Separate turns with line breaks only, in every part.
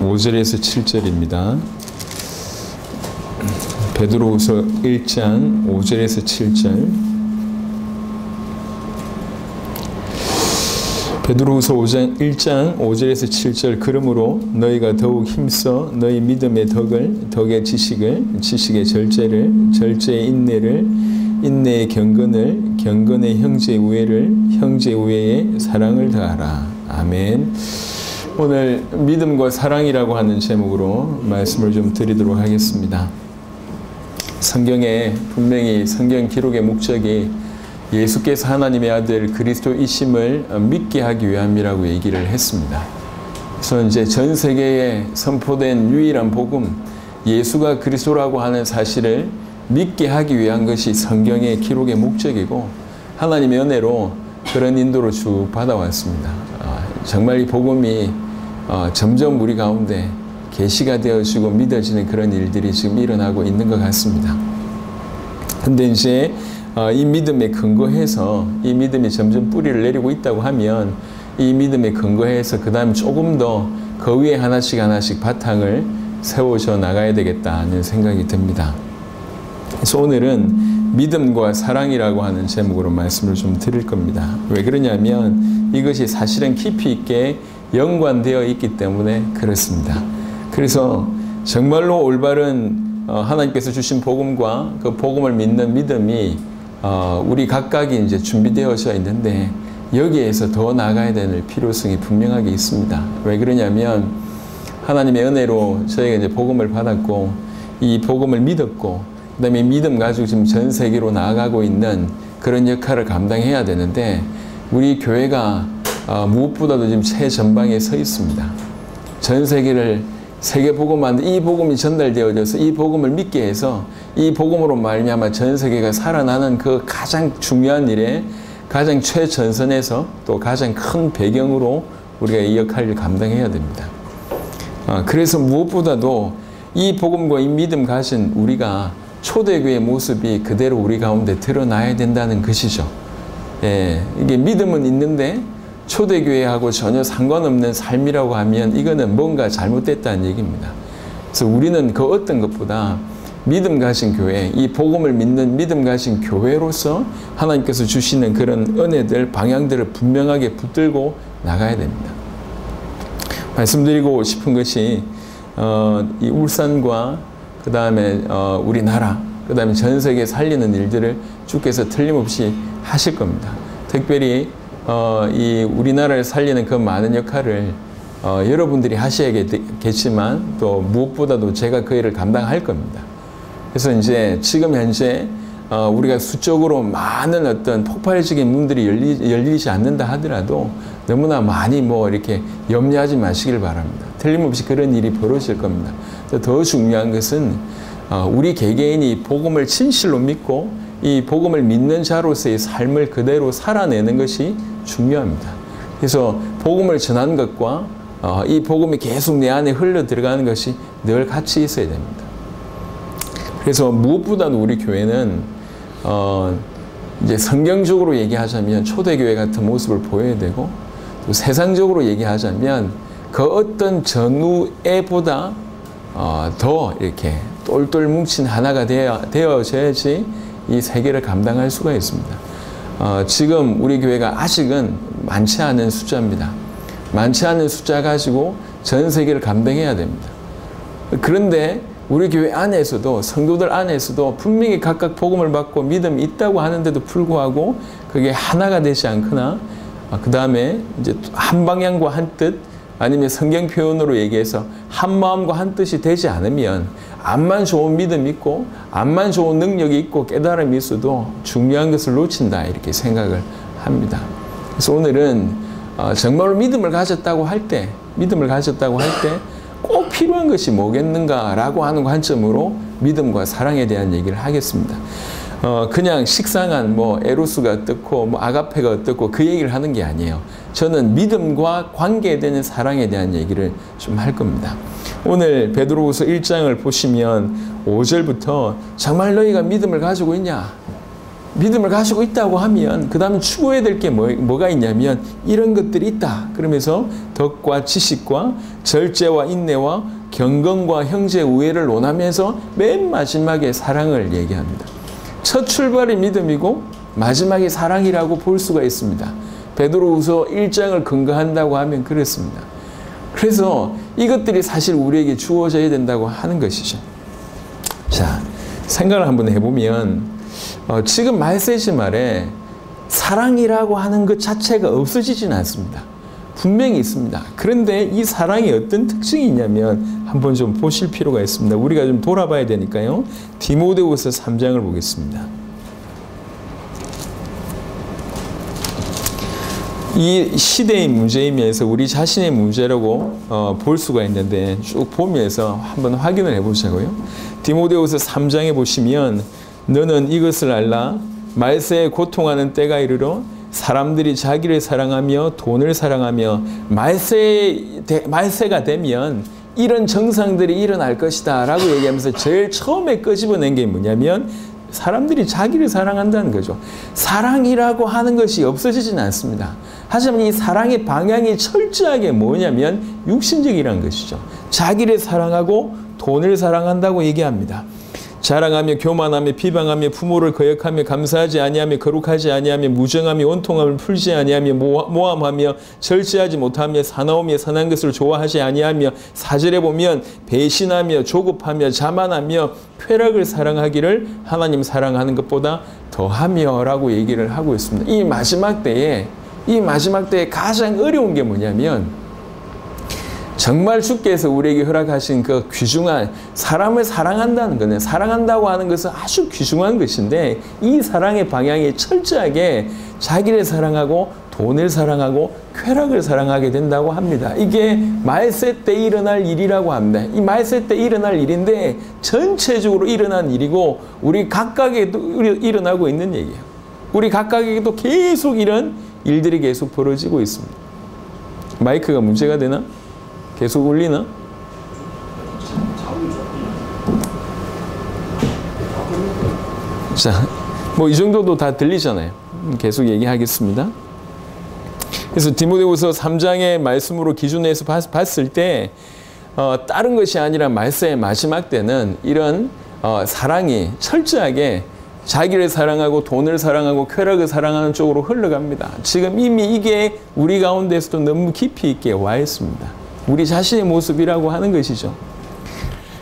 5절에서 7절입니다. 베드로후서 1장 5절에서 7절. 베드로후서 1장 5절에서 7절. 그러므로 너희가 더욱 힘써 너희 믿음의 덕의 지식의 절제를, 절제의 인내를, 인내의 경건을, 경건의 형제의 우애를, 형제의 우애에 사랑을 더하라. 아멘. 오늘 믿음과 사랑이라고 하는 제목으로 말씀을 좀 드리도록 하겠습니다. 성경에 분명히 성경 기록의 목적이 예수께서 하나님의 아들 그리스도이심을 믿게 하기 위함이라고 얘기를 했습니다. 그래서 이제 전 세계에 선포된 유일한 복음, 예수가 그리스도라고 하는 사실을 믿게 하기 위한 것이 성경의 기록의 목적이고 하나님의 은혜로 그런 인도를 쭉 받아왔습니다. 정말 이 복음이 점점 우리 가운데 계시가 되어지고 믿어지는 그런 일들이 지금 일어나고 있는 것 같습니다. 근데 이제 이 믿음에 근거해서 이 믿음이 점점 뿌리를 내리고 있다고 하면 이 믿음에 근거해서 그 다음 조금 더 그 위에 하나씩 바탕을 세워져 나가야 되겠다는 생각이 듭니다. 그래서 오늘은 믿음과 사랑이라고 하는 제목으로 말씀을 좀 드릴 겁니다. 왜 그러냐면 이것이 사실은 깊이 있게 연관되어 있기 때문에 그렇습니다. 그래서 정말로 올바른 하나님께서 주신 복음과 그 복음을 믿는 믿음이 우리 각각이 이제 준비되어져 있는데 여기에서 더 나아가야 될 필요성이 분명하게 있습니다. 왜 그러냐면 하나님의 은혜로 저희가 이제 복음을 받았고 이 복음을 믿었고 그다음에 이 믿음 가지고 지금 전 세계로 나아가고 있는 그런 역할을 감당해야 되는데 우리 교회가 무엇보다도 지금 최전방에 서 있습니다. 전 세계를 세계 복음하는데 이 복음이 전달되어져서 이 복음을 믿게 해서 이 복음으로 말미암아 전 세계가 살아나는 그 가장 중요한 일에 가장 최전선에서 또 가장 큰 배경으로 우리가 이 역할을 감당해야 됩니다. 그래서 무엇보다도 이 복음과 이 믿음 가진 우리가 초대교회의 모습이 그대로 우리 가운데 드러나야 된다는 것이죠. 예, 이게 믿음은 있는데 초대교회하고 전혀 상관없는 삶이라고 하면 이거는 뭔가 잘못됐다는 얘기입니다. 그래서 우리는 그 어떤 것보다 믿음 가진 교회, 이 복음을 믿는 믿음 가진 교회로서 하나님께서 주시는 그런 은혜들, 방향들을 분명하게 붙들고 나가야 됩니다. 말씀드리고 싶은 것이 이 울산과 그 다음에 우리나라, 그 다음에 전 세계 살리는 일들을 주께서 틀림없이 하실 겁니다. 특별히 이 우리나라를 살리는 그 많은 역할을 여러분들이 하셔야겠지만 또 무엇보다도 제가 그 일을 감당할 겁니다. 그래서 이제 지금 현재 우리가 수적으로 많은 어떤 폭발적인 문들이 열리지 않는다 하더라도 너무나 많이 이렇게 염려하지 마시길 바랍니다. 틀림없이 그런 일이 벌어질 겁니다. 더 중요한 것은 우리 개개인이 복음을 진실로 믿고 이 복음을 믿는 자로서의 삶을 그대로 살아내는 것이 중요합니다. 그래서 복음을 전하는 것과 이 복음이 계속 내 안에 흘러 들어가는 것이 늘 같이 있어야 됩니다. 그래서 무엇보다도 우리 교회는 이제 성경적으로 얘기하자면 초대교회 같은 모습을 보여야 되고 또 세상적으로 얘기하자면 그 어떤 전후에보다 더 이렇게 똘똘 뭉친 하나가 되어져야지 이 세계를 감당할 수가 있습니다. 지금 우리 교회가 아직은 많지 않은 숫자입니다. 많지 않은 숫자 가지고 전 세계를 감당해야 됩니다. 그런데 우리 교회 안에서도 성도들 안에서도 분명히 각각 복음을 받고 믿음이 있다고 하는데도 불구하고 그게 하나가 되지 않거나 그 다음에 이제 한 방향과 한 뜻 아니면 성경 표현으로 얘기해서 한 마음과 한 뜻이 되지 않으면 암만 좋은 믿음이 있고 암만 좋은 능력이 있고 깨달음이 있어도 중요한 것을 놓친다 이렇게 생각을 합니다. 그래서 오늘은 정말로 믿음을 가졌다고 할 때 꼭 필요한 것이 뭐겠는가라고 하는 관점으로 믿음과 사랑에 대한 얘기를 하겠습니다. 그냥 식상한 에로스가 어떻고 아가페가 어떻고 그 얘기를 하는 게 아니에요. 저는 믿음과 관계되는 사랑에 대한 얘기를 좀 할 겁니다. 오늘 베드로후서 1장을 보시면 5절부터 정말 너희가 믿음을 가지고 있냐? 믿음을 가지고 있다고 하면 그 다음에 추구해야 될 게 뭐가 있냐면 이런 것들이 있다. 그러면서 덕과 지식과 절제와 인내와 경건과 형제 우애를 논하면서 맨 마지막에 사랑을 얘기합니다. 첫 출발이 믿음이고 마지막이 사랑이라고 볼 수가 있습니다. 베드로후서 1장을 근거한다고 하면 그렇습니다. 그래서 이것들이 사실 우리에게 주어져야 된다고 하는 것이죠. 자, 생각을 한번 해보면 지금 말세지 말에 사랑이라고 하는 것 자체가 없어지진 않습니다. 분명히 있습니다. 그런데 이 사랑이 어떤 특징이 있냐면 한번 좀 보실 필요가 있습니다. 우리가 좀 돌아봐야 되니까요. 디모데후서 3장을 보겠습니다. 이 시대의 문제이면서 우리 자신의 문제라고 볼 수가 있는데 쭉 보면서 한번 확인을 해보자고요. 디모데후서 3장에 보시면 너는 이것을 알라. 말세에 고통하는 때가 이르러 사람들이 자기를 사랑하며 돈을 사랑하며 말세가 되면 이런 정상들이 일어날 것이다 라고 얘기하면서 제일 처음에 끄집어낸 게 뭐냐면 사람들이 자기를 사랑한다는 거죠. 사랑이라고 하는 것이 없어지진 않습니다. 하지만 이 사랑의 방향이 철저하게 뭐냐면 육신적이라는 것이죠. 자기를 사랑하고 돈을 사랑한다고 얘기합니다. 자랑하며 교만하며 비방하며 부모를 거역하며 감사하지 아니하며 거룩하지 아니하며 무정하며 원통함을 풀지 아니하며 모함하며 절제하지 못하며 사나우며 선한 것을 좋아하지 아니하며 4절에 보면 배신하며 조급하며 자만하며 쾌락을 사랑하기를 하나님 사랑하는 것보다 더하며 라고 얘기를 하고 있습니다. 이 마지막 때에 가장 어려운 게 뭐냐면 정말 주께서 우리에게 허락하신 그 귀중한 사람을 사랑한다는 거는 사랑한다고 하는 것은 아주 귀중한 것인데 이 사랑의 방향이 철저하게 자기를 사랑하고 돈을 사랑하고 쾌락을 사랑하게 된다고 합니다. 이게 말세 때 일어날 일이라고 합니다. 이 말세 때 일어날 일인데 전체적으로 일어난 일이고 우리 각각에도 일어나고 있는 얘기예요. 우리 각각에게도 계속 이런 일들이 계속 벌어지고 있습니다. 마이크가 문제가 되나? 계속 울리나? 자, 뭐 이 정도도 다 들리잖아요. 계속 얘기하겠습니다. 그래서 디모데후서 3장의 말씀으로 기준해서 봤을 때 다른 것이 아니라 말세의 마지막 때는 이런 사랑이 철저하게 자기를 사랑하고 돈을 사랑하고 쾌락을 사랑하는 쪽으로 흘러갑니다. 지금 이미 이게 우리 가운데서도 너무 깊이 있게 와 있습니다. 우리 자신의 모습이라고 하는 것이죠.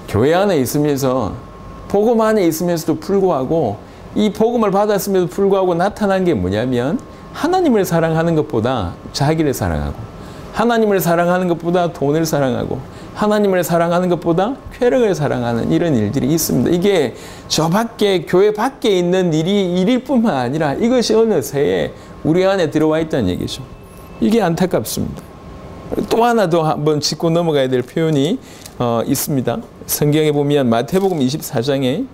교회 안에 있으면서 복음 안에 있으면서도 불구하고 이 복음을 받았음에도 불구하고 나타난 게 뭐냐면 하나님을 사랑하는 것보다 자기를 사랑하고 하나님을 사랑하는 것보다 돈을 사랑하고 하나님을 사랑하는 것보다 쾌락을 사랑하는 이런 일들이 있습니다. 이게 저 밖에 교회 밖에 있는 일일 뿐만 아니라 이것이 어느새 우리 안에 들어와 있다는 얘기죠. 이게 안타깝습니다. 또 하나 더 한번 짚고 넘어가야 될 표현이 있습니다. 성경에 보면 마태복음 24장에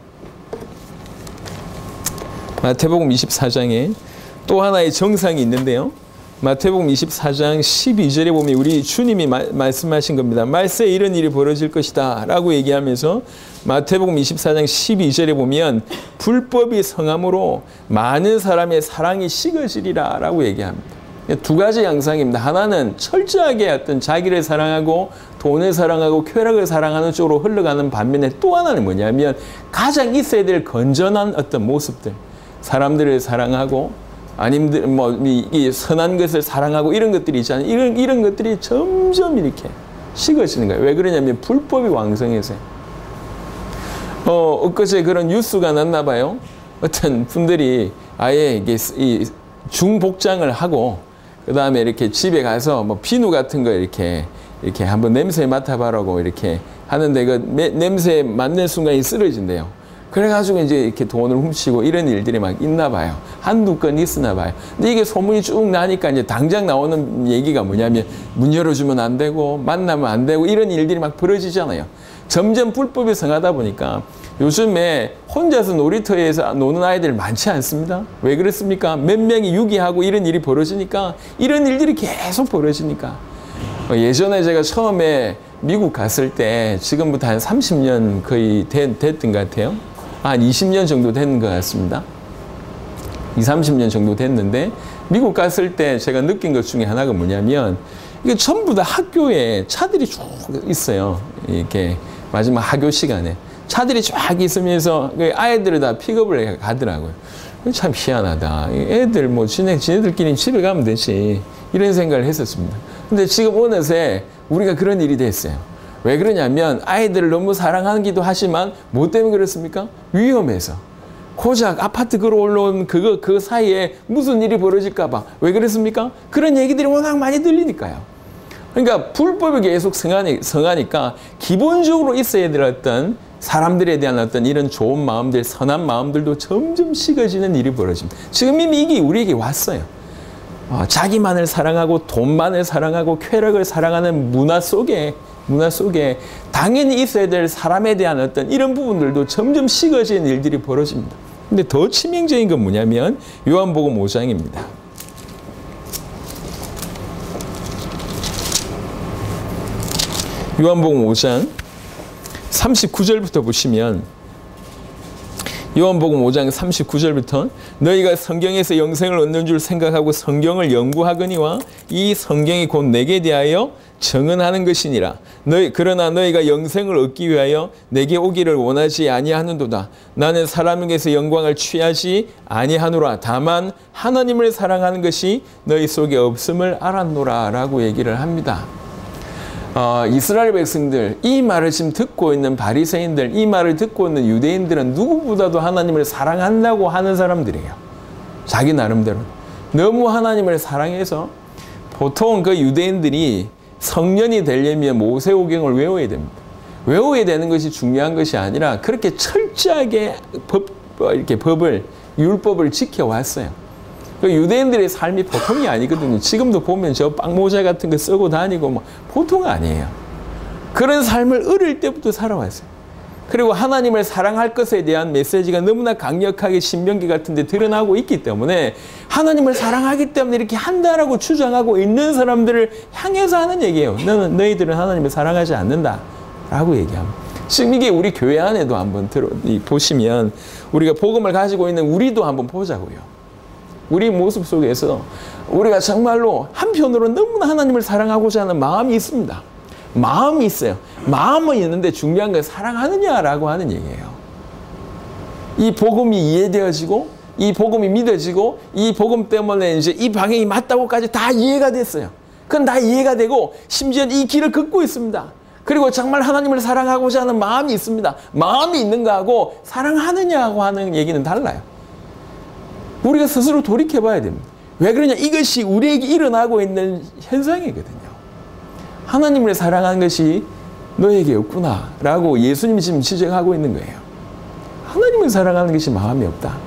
또 하나의 정상이 있는데요. 마태복음 24장 12절에 보면 우리 주님이 말씀하신 겁니다. 말세에 이런 일이 벌어질 것이다 라고 얘기하면서 마태복음 24장 12절에 보면 불법이 성함으로 많은 사람의 사랑이 식어지리라 라고 얘기합니다. 두 가지 양상입니다. 하나는 철저하게 어떤 자기를 사랑하고 돈을 사랑하고 쾌락을 사랑하는 쪽으로 흘러가는 반면에 또 하나는 뭐냐면 가장 있어야 될 건전한 어떤 모습들, 사람들을 사랑하고 아니면 이 선한 것을 사랑하고 이런 것들이 있잖아요. 이런 것들이 점점 이렇게 식어지는 거예요. 왜 그러냐면 불법이 왕성해서요. 엊그제 그런 뉴스가 났나 봐요. 어떤 분들이 아예 이게 이 중복장을 하고 그 다음에 이렇게 집에 가서 뭐 비누 같은 거 이렇게 한번 냄새 맡아봐라고 이렇게 하는데 그 냄새 맡는 순간이 쓰러진대요. 그래가지고 이제 이렇게 돈을 훔치고 이런 일들이 막 있나 봐요. 한두 건 있으나 봐요. 근데 이게 소문이 쭉 나니까 이제 당장 나오는 얘기가 뭐냐면 문 열어주면 안 되고 만나면 안 되고 이런 일들이 막 벌어지잖아요. 점점 불법이 성하다 보니까 요즘에 혼자서 놀이터에서 노는 아이들 많지 않습니다. 왜 그렇습니까? 몇 명이 유기하고 이런 일이 벌어지니까 이런 일들이 계속 벌어지니까 예전에 제가 처음에 미국 갔을 때 지금부터 한 30년 거의 됐던 것 같아요. 한 20년 정도 된 것 같습니다. 30년 정도 됐는데 미국 갔을 때 제가 느낀 것 중에 하나가 뭐냐면 이게 전부 다 학교에 차들이 쭉 있어요. 이렇게 마지막 학교 시간에 차들이 쫙 있으면서 아이들을 다 픽업을 가더라고요. 참 희한하다. 애들 뭐 지네들끼리 집에 가면 되지. 이런 생각을 했었습니다. 근데 지금 어느새 우리가 그런 일이 됐어요. 왜 그러냐면 아이들을 너무 사랑하기도 하지만 뭐 때문에 그렇습니까? 위험해서. 고작 아파트 걸어 올라온 그 사이에 무슨 일이 벌어질까 봐. 왜 그랬습니까? 그런 얘기들이 워낙 많이 들리니까요. 그러니까 불법이 계속 성하니까 기본적으로 있어야 될 어떤 사람들에 대한 어떤 이런 좋은 마음들, 선한 마음들도 점점 식어지는 일이 벌어집니다. 지금 이미 이게 우리에게 왔어요. 자기만을 사랑하고 돈만을 사랑하고 쾌락을 사랑하는 문화 속에 당연히 있어야 될 사람에 대한 어떤 이런 부분들도 점점 식어지는 일들이 벌어집니다. 근데 더 치명적인 건 뭐냐면 요한복음 5장입니다. 요한복음 5장 39절부터 보시면 요한복음 5장 39절부터 너희가 성경에서 영생을 얻는 줄 생각하고 성경을 연구하거니와 이 성경이 곧 내게 대하여 증언하는 것이니라. 그러나 너희가 영생을 얻기 위하여 내게 오기를 원하지 아니하는도다. 나는 사람에게서 영광을 취하지 아니하노라. 다만 하나님을 사랑하는 것이 너희 속에 없음을 알았노라 라고 얘기를 합니다. 이스라엘 백성들, 이 말을 지금 듣고 있는 바리새인들, 이 말을 듣고 있는 유대인들은 누구보다도 하나님을 사랑한다고 하는 사람들이에요. 자기 나름대로. 너무 하나님을 사랑해서 보통 그 유대인들이 성년이 되려면 모세오경을 외워야 됩니다. 외워야 되는 것이 중요한 것이 아니라 그렇게 철저하게 율법을 지켜왔어요. 유대인들의 삶이 보통이 아니거든요. 지금도 보면 저 빵모자 같은 거 쓰고 다니고 뭐 보통 아니에요. 그런 삶을 어릴 때부터 살아왔어요. 그리고 하나님을 사랑할 것에 대한 메시지가 너무나 강력하게 신명기 같은 데 드러나고 있기 때문에 하나님을 사랑하기 때문에 이렇게 한다라고 주장하고 있는 사람들을 향해서 하는 얘기예요. 너희들은 하나님을 사랑하지 않는다 라고 얘기합니다. 지금 이게 우리 교회 안에도 한번 보시면 우리가 복음을 가지고 있는 우리도 한번 보자고요. 우리 모습 속에서 우리가 정말로 한편으로 너무나 하나님을 사랑하고자 하는 마음이 있습니다. 마음이 있어요. 마음은 있는데 중요한 건 사랑하느냐라고 하는 얘기예요. 이 복음이 이해되어지고 이 복음이 믿어지고 이 복음 때문에 이제 이 방향이 맞다고까지 다 이해가 됐어요. 그건 다 이해가 되고 심지어 이 길을 걷고 있습니다. 그리고 정말 하나님을 사랑하고자 하는 마음이 있습니다. 마음이 있는 거하고 사랑하느냐고 하는 얘기는 달라요. 우리가 스스로 돌이켜봐야 됩니다. 왜 그러냐? 이것이 우리에게 일어나고 있는 현상이거든요. 하나님을 사랑하는 것이 너에게 없구나 라고 예수님이 지금 지적하고 있는 거예요. 하나님을 사랑하는 것이 마음이 없다.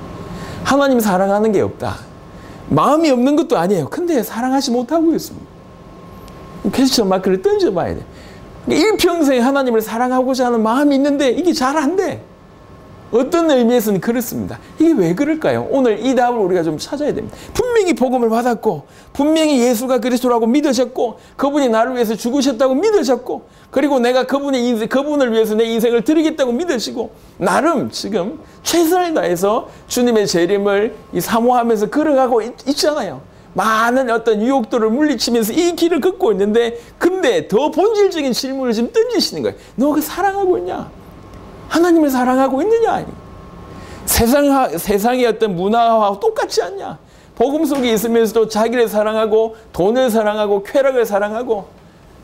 하나님 사랑하는 게 없다. 마음이 없는 것도 아니에요. 근데 사랑하지 못하고 있습니다. 퀘스천 마크를 던져봐야 돼. 일평생 하나님을 사랑하고자 하는 마음이 있는데 이게 잘 안 돼. 어떤 의미에서는 그렇습니다. 이게 왜 그럴까요? 오늘 이 답을 우리가 좀 찾아야 됩니다. 분명히 복음을 받았고 분명히 예수가 그리스도라고 믿으셨고 그분이 나를 위해서 죽으셨다고 믿으셨고 그리고 내가 그분을 위해서 내 인생을 드리겠다고 믿으시고 나름 지금 최선을 다해서 주님의 재림을 사모하면서 걸어가고 있잖아요. 많은 어떤 유혹들을 물리치면서 이 길을 걷고 있는데 근데 더 본질적인 질문을 지금 던지시는 거예요. 너가 사랑하고 있냐? 하나님을 사랑하고 있느냐? 세상의 어떤 문화와 똑같지 않냐? 복음 속에 있으면서도 자기를 사랑하고 돈을 사랑하고 쾌락을 사랑하고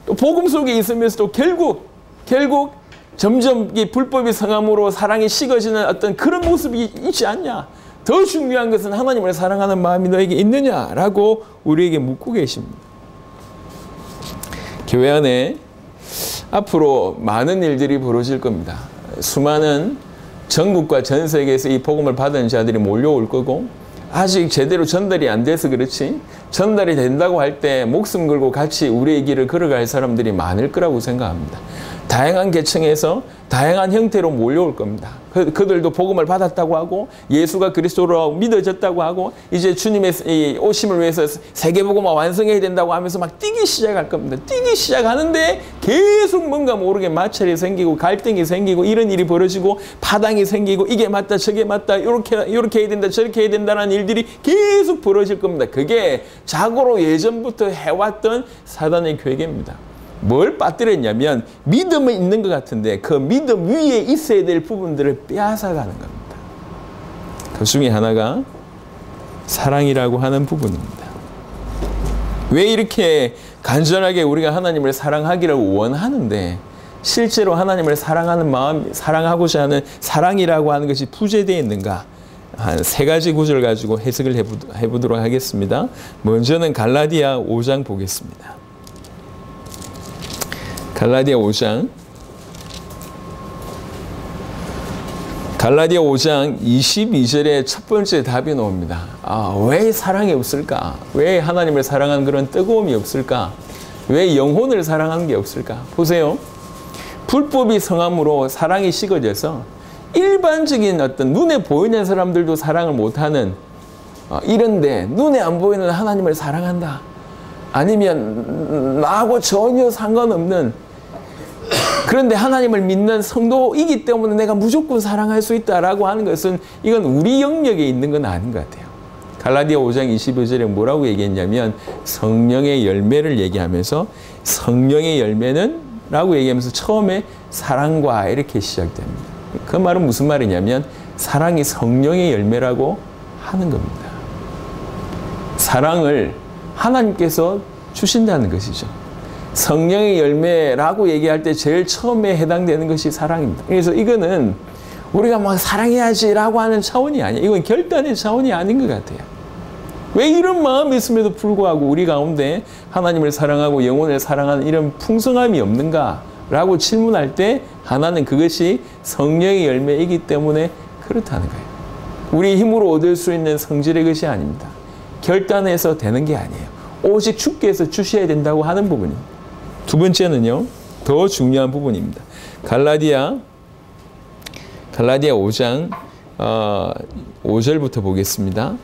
또 복음 속에 있으면서도 결국 점점 이 불법이 성함으로 사랑이 식어지는 어떤 그런 모습이 있지 않냐? 더 중요한 것은 하나님을 사랑하는 마음이 너에게 있느냐라고 우리에게 묻고 계십니다. 교회 안에 앞으로 많은 일들이 벌어질 겁니다. 수많은 전국과 전 세계에서 이 복음을 받은 자들이 몰려올 거고 아직 제대로 전달이 안 돼서 그렇지 전달이 된다고 할 때 목숨 걸고 같이 우리의 길을 걸어갈 사람들이 많을 거라고 생각합니다. 다양한 계층에서 다양한 형태로 몰려올 겁니다. 그들도 복음을 받았다고 하고 예수가 그리스도로 믿어졌다고 하고 이제 주님의 이 오심을 위해서 세계복음화 완성해야 된다고 하면서 막 뛰기 시작할 겁니다. 뛰기 시작하는데 계속 뭔가 모르게 마찰이 생기고 갈등이 생기고 이런 일이 벌어지고 파당이 생기고 이게 맞다 저게 맞다 이렇게 해야 된다 저렇게 해야 된다는 일들이 계속 벌어질 겁니다. 그게 자고로 예전부터 해왔던 사단의 괴계입니다. 뭘 빠뜨렸냐면 믿음은 있는 것 같은데 그 믿음 위에 있어야 될 부분들을 빼앗아가는 겁니다. 그 중에 하나가 사랑이라고 하는 부분입니다. 왜 이렇게 간절하게 우리가 하나님을 사랑하기를 원하는데 실제로 하나님을 사랑하는 마음, 사랑하고자 하는 사랑이라고 하는 것이 부재되어 있는가? 한 3가지 구절 가지고 해석을 해보도록 하겠습니다. 먼저는 갈라디아 5장 보겠습니다. 갈라디아 5장 22절에 첫 번째 답이 나옵니다. 왜 사랑이 없을까? 왜 하나님을 사랑하는 그런 뜨거움이 없을까? 왜 영혼을 사랑하는 게 없을까? 보세요. 불법이 성함으로 사랑이 식어져서 일반적인 어떤 눈에 보이는 사람들도 사랑을 못하는 이런데 눈에 안 보이는 하나님을 사랑한다. 아니면 나하고 전혀 상관없는 그런데 하나님을 믿는 성도이기 때문에 내가 무조건 사랑할 수 있다라고 하는 것은 이건 우리 영역에 있는 건 아닌 것 같아요. 갈라디아 5장 25절에 뭐라고 얘기했냐면 성령의 열매를 얘기하면서 성령의 열매는 라고 얘기하면서 처음에 사랑과 이렇게 시작됩니다. 그 말은 무슨 말이냐면 사랑이 성령의 열매라고 하는 겁니다. 사랑을 하나님께서 주신다는 것이죠. 성령의 열매라고 얘기할 때 제일 처음에 해당되는 것이 사랑입니다. 그래서 이거는 우리가 막 사랑해야지라고 하는 차원이 아니에요. 이건 결단의 차원이 아닌 것 같아요. 왜 이런 마음이 있음에도 불구하고 우리 가운데 하나님을 사랑하고 영혼을 사랑하는 이런 풍성함이 없는가라고 질문할 때 하나는 그것이 성령의 열매이기 때문에 그렇다는 거예요. 우리 힘으로 얻을 수 있는 성질의 것이 아닙니다. 결단해서 되는 게 아니에요. 오직 주께서 주셔야 된다고 하는 부분입니다. 두 번째는요, 더 중요한 부분입니다. 갈라디아 5장 5절부터 보겠습니다.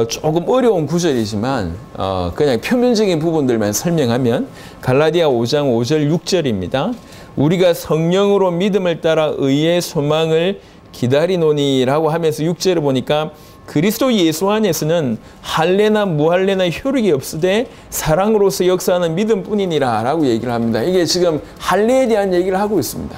조금 어려운 구절이지만 그냥 표면적인 부분들만 설명하면 갈라디아 5장 5절 6절입니다. 우리가 성령으로 믿음을 따라 의의 소망을 기다리노니라고 하면서 6절을 보니까 그리스도 예수 안에서는 할례나 무할례나 효력이 없으되 사랑으로서 역사하는 믿음뿐이니라 라고 얘기를 합니다. 이게 지금 할례에 대한 얘기를 하고 있습니다.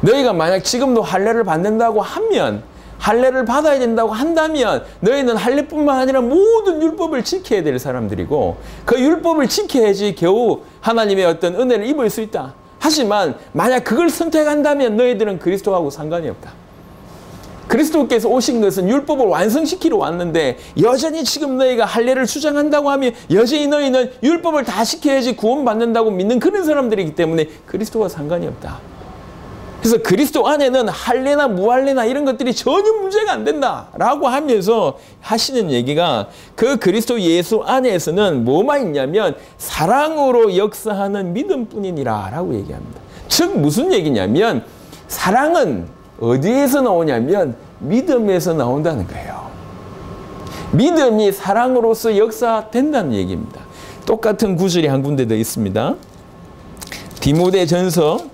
너희가 만약 지금도 할례를 받는다고 하면 할례를 받아야 된다고 한다면 너희는 할례뿐만 아니라 모든 율법을 지켜야 될 사람들이고 그 율법을 지켜야지 겨우 하나님의 어떤 은혜를 입을 수 있다. 하지만 만약 그걸 선택한다면 너희들은 그리스도하고 상관이 없다. 그리스도께서 오신 것은 율법을 완성시키러 왔는데 여전히 지금 너희가 할례를 주장한다고 하면 여전히 너희는 율법을 다 지켜야지 구원받는다고 믿는 그런 사람들이기 때문에 그리스도와 상관이 없다. 그래서 그리스도 안에는 할례나 무할례나 이런 것들이 전혀 문제가 안 된다라고 하면서 하시는 얘기가 그 그리스도 예수 안에서는 뭐만 있냐면 사랑으로 역사하는 믿음뿐이니라 라고 얘기합니다. 즉 무슨 얘기냐면 사랑은 어디에서 나오냐면 믿음에서 나온다는 거예요. 믿음이 사랑으로서 역사된다는 얘기입니다. 똑같은 구절이 한 군데 더 있습니다. 디모데전서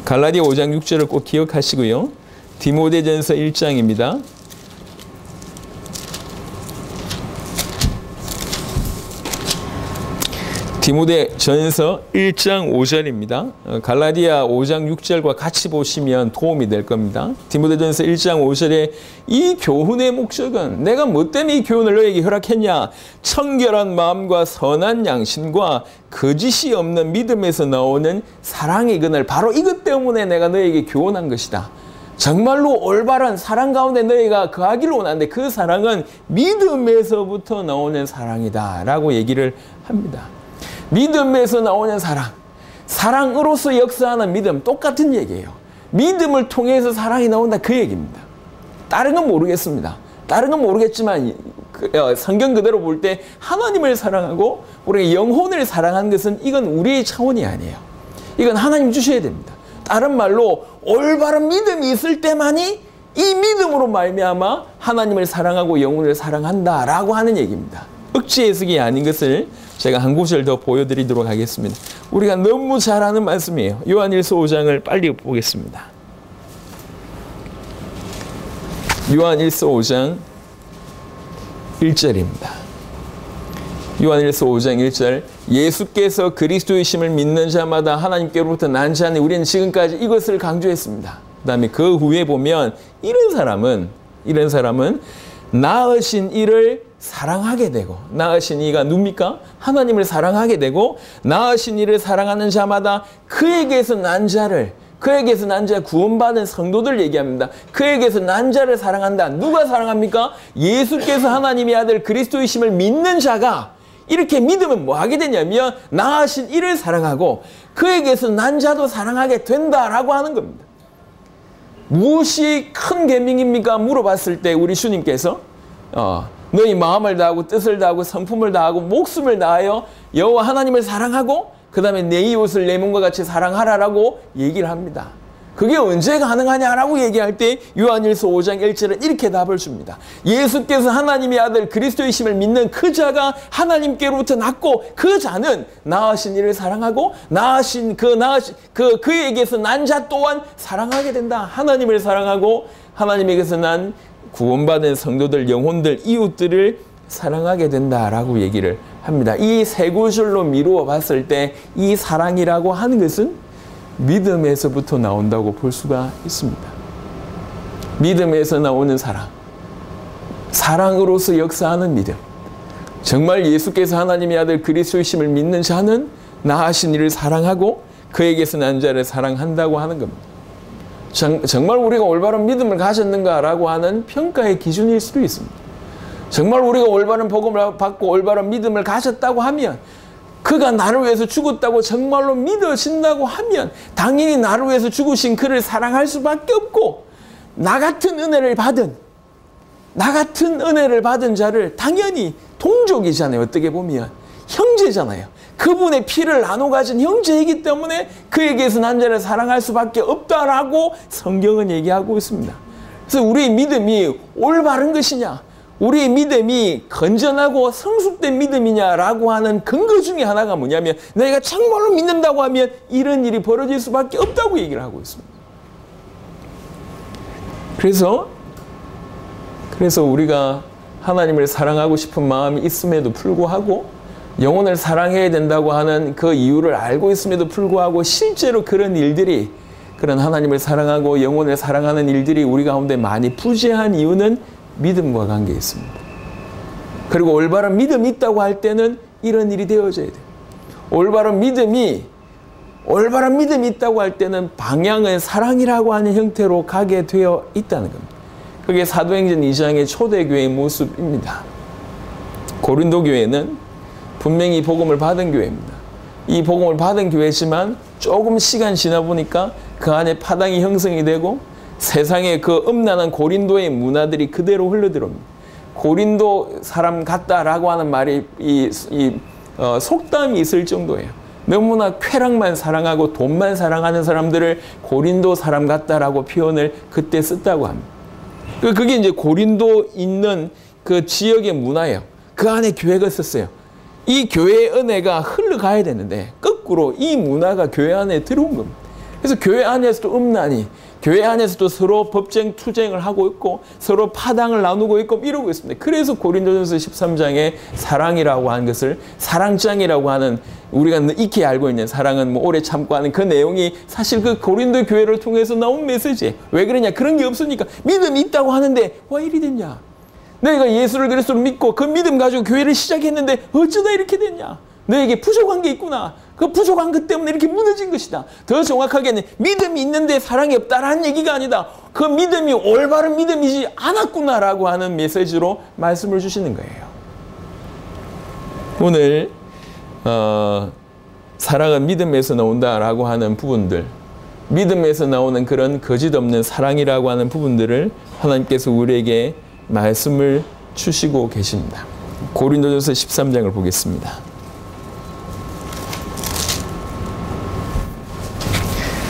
갈라디아 5장 6절을 꼭 기억하시고요. 디모데전서 1장입니다. 디모데전서 1장 5절입니다. 갈라디아 5장 6절과 같이 보시면 도움이 될 겁니다. 디모데전서 1장 5절에 이 교훈의 목적은 내가 뭐 때문에 이 교훈을 너에게 허락했냐? 청결한 마음과 선한 양심과 거짓이 없는 믿음에서 나오는 사랑의 그늘, 바로 이것 때문에 내가 너에게 교훈한 것이다. 정말로 올바른 사랑 가운데 너희가 거하기를 원하는데 그 사랑은 믿음에서부터 나오는 사랑이다 라고 얘기를 합니다. 믿음에서 나오는 사랑, 사랑으로서 역사하는 믿음, 똑같은 얘기예요. 믿음을 통해서 사랑이 나온다 그 얘기입니다. 다른 건 모르겠습니다. 다른 건 모르겠지만 성경 그대로 볼 때 하나님을 사랑하고 우리가 영혼을 사랑하는 것은 이건 우리의 차원이 아니에요. 이건 하나님 주셔야 됩니다. 다른 말로 올바른 믿음이 있을 때만이 이 믿음으로 말미암아 하나님을 사랑하고 영혼을 사랑한다라고 하는 얘기입니다. 억지 해석이 아닌 것을 제가 한 구절 더 보여드리도록 하겠습니다. 우리가 너무 잘 아는 말씀이에요. 요한일서 5장을 빨리 보겠습니다. 요한일서 5장 1절입니다. 요한일서 5장 1절 예수께서 그리스도이심을 믿는 자마다 하나님께로부터 난 자니 우리는 지금까지 이것을 강조했습니다. 그 다음에 그 후에 보면 이런 사람은 낳으신 이를 사랑하게 되고 낳으신 이가 누굽니까? 하나님을 사랑하게 되고 낳으신 이를 사랑하는 자마다 그에게서 난 자를 그에게서 난 자 구원받은 성도들 얘기합니다. 그에게서 난 자를 사랑한다. 누가 사랑합니까? 예수께서 하나님의 아들 그리스도이심을 믿는 자가 이렇게 믿으면 뭐 하게 되냐면 낳으신 이를 사랑하고 그에게서 난 자도 사랑하게 된다라고 하는 겁니다. 무엇이 큰 계명입니까? 물어봤을 때 우리 주님께서 너희 마음을 다하고 뜻을 다하고 성품을 다하고 목숨을 다하여 여호와 하나님을 사랑하고 그 다음에 내 이웃을 내 몸과 같이 사랑하라라고 얘기를 합니다. 그게 언제 가능하냐라고 얘기할 때 요한일서 5장 1절은 이렇게 답을 줍니다. 예수께서 하나님의 아들 그리스도이심을 믿는 그 자가 하나님께로부터 났고 그 자는 낳으신 이를 사랑하고 그에게서 난 자 또한 사랑하게 된다. 하나님을 사랑하고 하나님에게서 난 구원받은 성도들, 영혼들, 이웃들을 사랑하게 된다라고 얘기를 합니다. 이 세 구절로 미루어 봤을 때 이 사랑이라고 하는 것은 믿음에서부터 나온다고 볼 수가 있습니다. 믿음에서 나오는 사랑, 사랑으로서 역사하는 믿음. 정말 예수께서 하나님의 아들 그리스도이심을 믿는 자는 낳으신 이를 사랑하고 그에게서 난 자를 사랑한다고 하는 겁니다. 정말 우리가 올바른 믿음을 가졌는가라고 하는 평가의 기준일 수도 있습니다. 정말 우리가 올바른 복음을 받고 올바른 믿음을 가졌다고 하면 그가 나를 위해서 죽었다고 정말로 믿어진다고 하면 당연히 나를 위해서 죽으신 그를 사랑할 수밖에 없고 나 같은 은혜를 받은 자를 당연히 동족이잖아요. 어떻게 보면 형제잖아요. 그분의 피를 나눠 가진 형제이기 때문에 그에게서 난 자를 사랑할 수밖에 없다라고 성경은 얘기하고 있습니다. 그래서 우리의 믿음이 올바른 것이냐, 우리의 믿음이 건전하고 성숙된 믿음이냐라고 하는 근거 중에 하나가 뭐냐면 내가 정말로 믿는다고 하면 이런 일이 벌어질 수밖에 없다고 얘기를 하고 있습니다. 그래서 우리가 하나님을 사랑하고 싶은 마음이 있음에도 불구하고 영혼을 사랑해야 된다고 하는 그 이유를 알고 있음에도 불구하고 실제로 그런 일들이, 그런 하나님을 사랑하고 영혼을 사랑하는 일들이 우리 가운데 많이 부재한 이유는 믿음과 관계에 있습니다. 그리고 올바른 믿음이 있다고 할 때는 이런 일이 되어져야 돼요. 올바른 믿음이 있다고 할 때는 방향은 사랑이라고 하는 형태로 가게 되어 있다는 겁니다. 그게 사도행전 2장의 초대교회의 모습입니다. 고린도 교회는 분명히 복음을 받은 교회입니다. 이 복음을 받은 교회지만 조금 시간 지나 보니까 그 안에 파당이 형성이 되고 세상의 그 음란한 고린도의 문화들이 그대로 흘러들어옵니다. 고린도 사람 같다라고 하는 말이 속담이 있을 정도예요. 너무나 쾌락만 사랑하고 돈만 사랑하는 사람들을 고린도 사람 같다라고 표현을 그때 썼다고 합니다. 그게 이제 고린도 있는 그 지역의 문화예요. 그 안에 교회가 있었어요. 이 교회의 은혜가 흘러가야 되는데 거꾸로 이 문화가 교회 안에 들어온 겁니다. 그래서 교회 안에서도 음란이, 교회 안에서도 서로 법쟁 투쟁을 하고 있고 서로 파당을 나누고 있고 이러고 있습니다. 그래서 고린도전서 13장에 사랑이라고 하는 것을 사랑장이라고 하는, 우리가 익히 알고 있는 사랑은 뭐 오래 참고 하는 그 내용이 사실 그 고린도 교회를 통해서 나온 메시지예요. 왜 그러냐? 그런 게 없으니까. 믿음이 있다고 하는데 왜 이리 됐냐? 내가 예수를 그리스도로 믿고 그 믿음 가지고 교회를 시작했는데 어쩌다 이렇게 됐냐? 너에게 부족한 게 있구나. 그 부족한 것 때문에 이렇게 무너진 것이다. 더 정확하게는 믿음이 있는데 사랑이 없다라는 얘기가 아니다. 그 믿음이 올바른 믿음이지 않았구나라고 하는 메시지로 말씀을 주시는 거예요. 오늘 사랑은 믿음에서 나온다라고 하는 부분들, 믿음에서 나오는 그런 거짓 없는 사랑이라고 하는 부분들을 하나님께서 우리에게 말씀을 주시고 계십니다. 고린도전서 13장을 보겠습니다.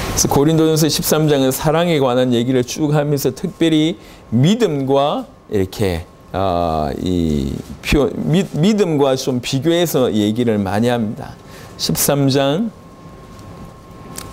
그래서 고린도전서 13장은 사랑에 관한 얘기를 쭉 하면서 특별히 믿음과 이렇게 믿음과 좀 비교해서 얘기를 많이 합니다. 13장